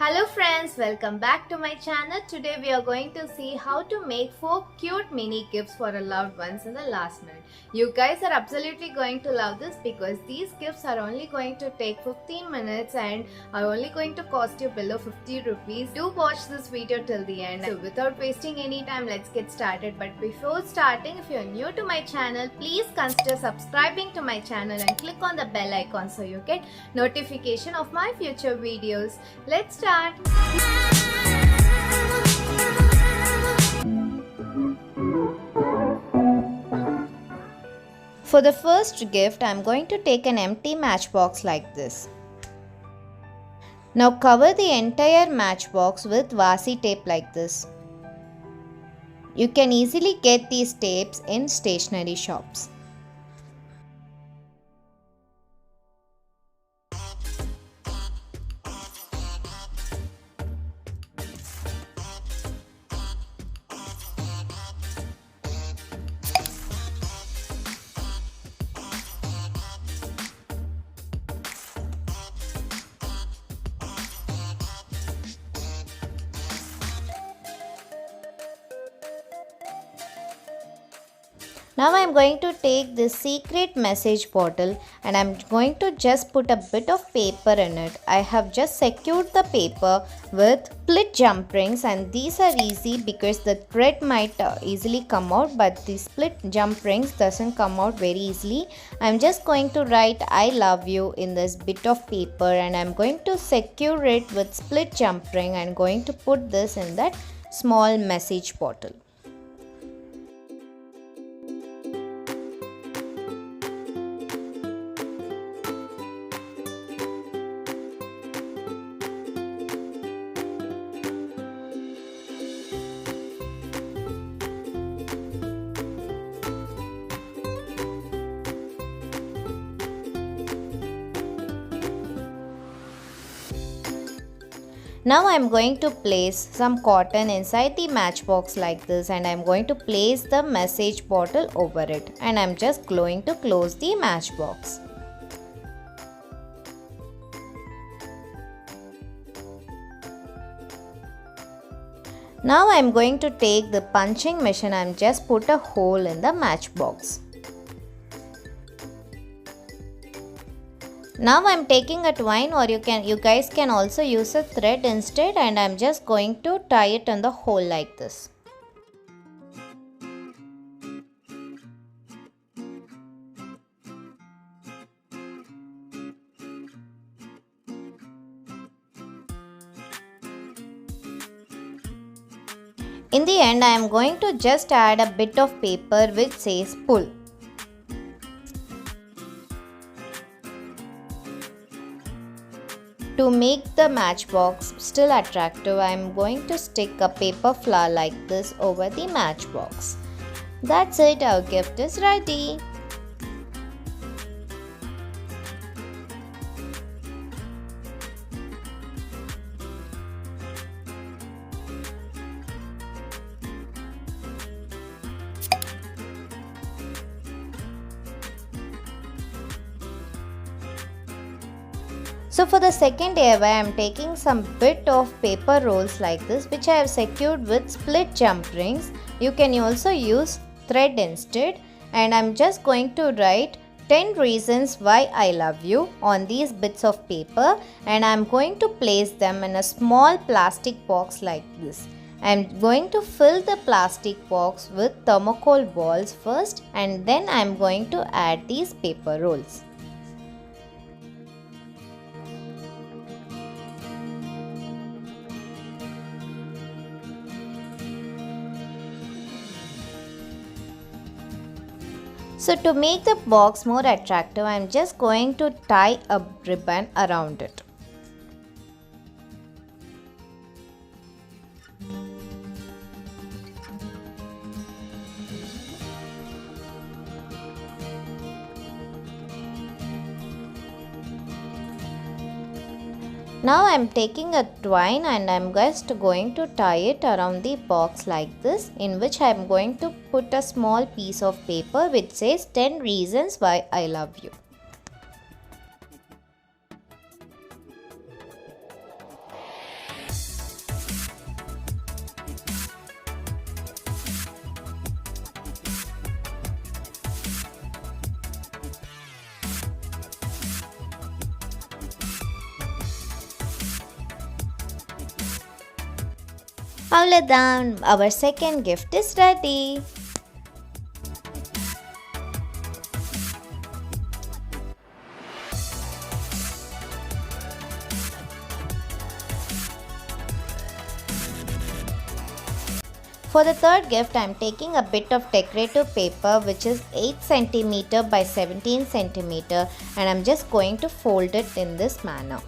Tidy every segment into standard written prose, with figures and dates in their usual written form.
Hello friends, welcome back to my channel. Today we are going to see how to make 4 cute mini gifts for our loved ones in the last minute. You guys are absolutely going to love this because these gifts are only going to take 15 minutes and are only going to cost you below 50 rupees. Do watch this video till the end. So without wasting any time, let's get started. But before starting, if you're new to my channel, please consider subscribing to my channel and click on the bell icon so you get notification of my future videos. Let's start. For the first gift, I am going to take an empty matchbox like this. Now cover the entire matchbox with Vasi tape like this. You can easily get these tapes in stationery shops. Now I am going to take this secret message bottle and I am going to just put a bit of paper in it. I have just secured the paper with split jump rings, and these are easy because the thread might easily come out, but the split jump rings doesn't come out very easily. I am just going to write I love you in this bit of paper and I am going to secure it with split jump ring and going to put this in that small message bottle. Now I am going to place some cotton inside the matchbox like this, and I am going to place the message bottle over it, and I am just going to close the matchbox. Now I am going to take the punching machine and just put a hole in the matchbox. Now I am taking a twine, or you guys can also use a thread instead, and I am just going to tie it in the hole like this. In the end, I am going to just add a bit of paper which says pull. To make the matchbox still attractive, I am going to stick a paper flower like this over the matchbox. That's it, our gift is ready. So for the second DIY, I am taking some bit of paper rolls like this, which I have secured with split jump rings. You can also use thread instead, and I am just going to write 10 reasons why I love you on these bits of paper, and I am going to place them in a small plastic box like this. I am going to fill the plastic box with thermocol balls first, and then I am going to add these paper rolls. So to make the box more attractive, I am just going to tie a ribbon around it. Now I am taking a twine and I am just going to tie it around the box like this, in which I am going to put a small piece of paper which says 10 reasons why I love you. Avladhan, our second gift is ready. For the third gift, I am taking a bit of decorative paper which is 8 cm by 17 cm, and I am just going to fold it in this manner.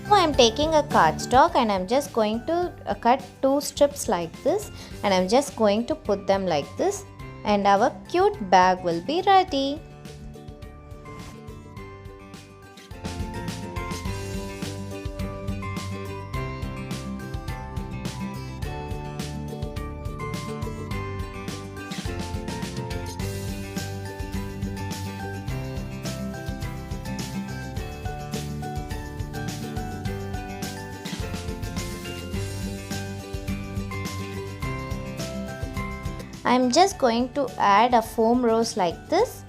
Now I am taking a cardstock and I am just going to cut 2 strips like this, and I am just going to put them like this, and our cute bag will be ready. I am just going to add a foam rose like this,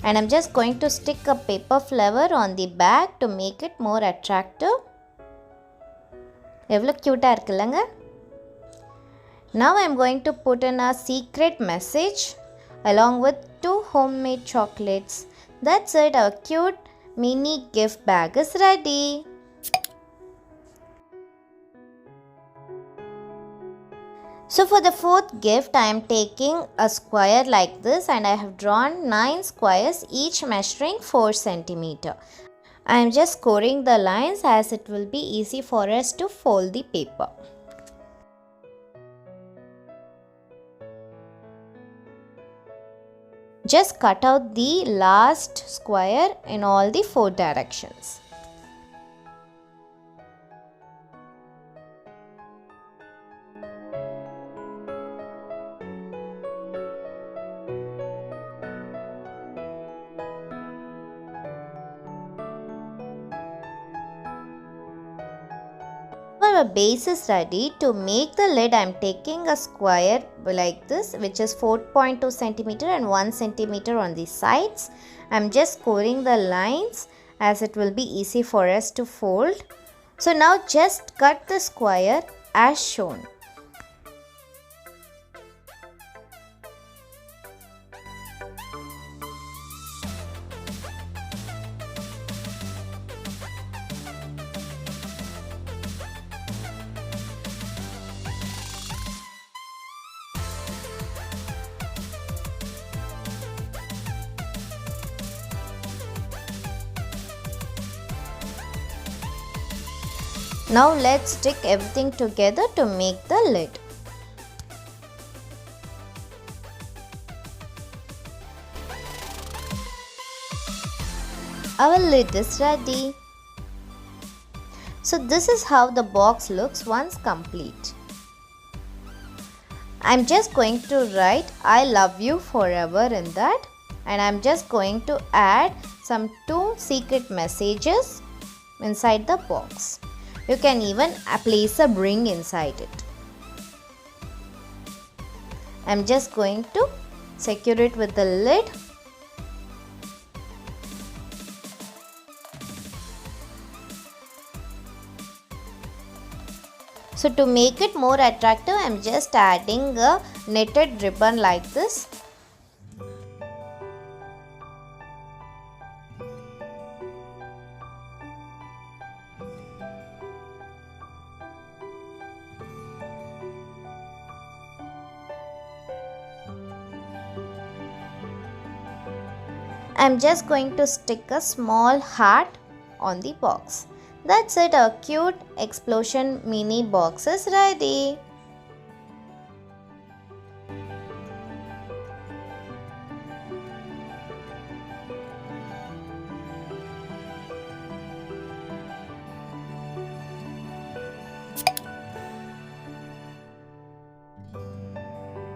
and I am just going to stick a paper flower on the bag to make it more attractive. எவ்வளோ cute இருக்குல்லங்க. Now I am going to put in a secret message along with 2 homemade chocolates. That's it, our cute mini gift bag is ready. So for the fourth gift, I am taking a square like this, and I have drawn 9 squares, each measuring 4 cm. I am just scoring the lines as it will be easy for us to fold the paper. Just cut out the last square in all the 4 directions. Our base is ready. To make the lid, I am taking a square like this, which is 4.2 cm and 1 cm on the sides. I am just scoring the lines as it will be easy for us to fold. So now just cut the square as shown. Now let's stick everything together to make the lid. Our lid is ready. So this is how the box looks once complete. I'm just going to write I love you forever in that, and I'm just going to add some 2 secret messages inside the box. You can even place a ring inside it. I'm just going to secure it with the lid. So to make it more attractive, I'm just adding a knitted ribbon like this. I'm just going to stick a small heart on the box. That's it, our cute explosion mini box is ready.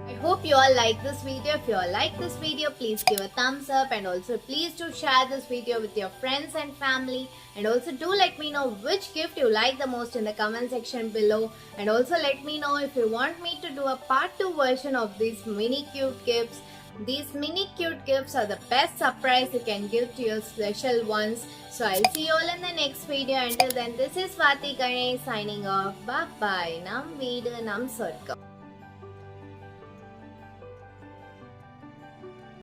I hope you all like this video. If you all like this video, please give a thumbs up, and also please do share this video with your friends and family, and also do let me know which gift you like the most in the comment section below, and also let me know if you want me to do a part 2 version of these mini cute gifts. These mini cute gifts are the best surprise you can give to your special ones. So I'll see you all in the next video. Until then, this is Swati Ganesh signing off. Bye bye. Nam Veedu Nam Swargam.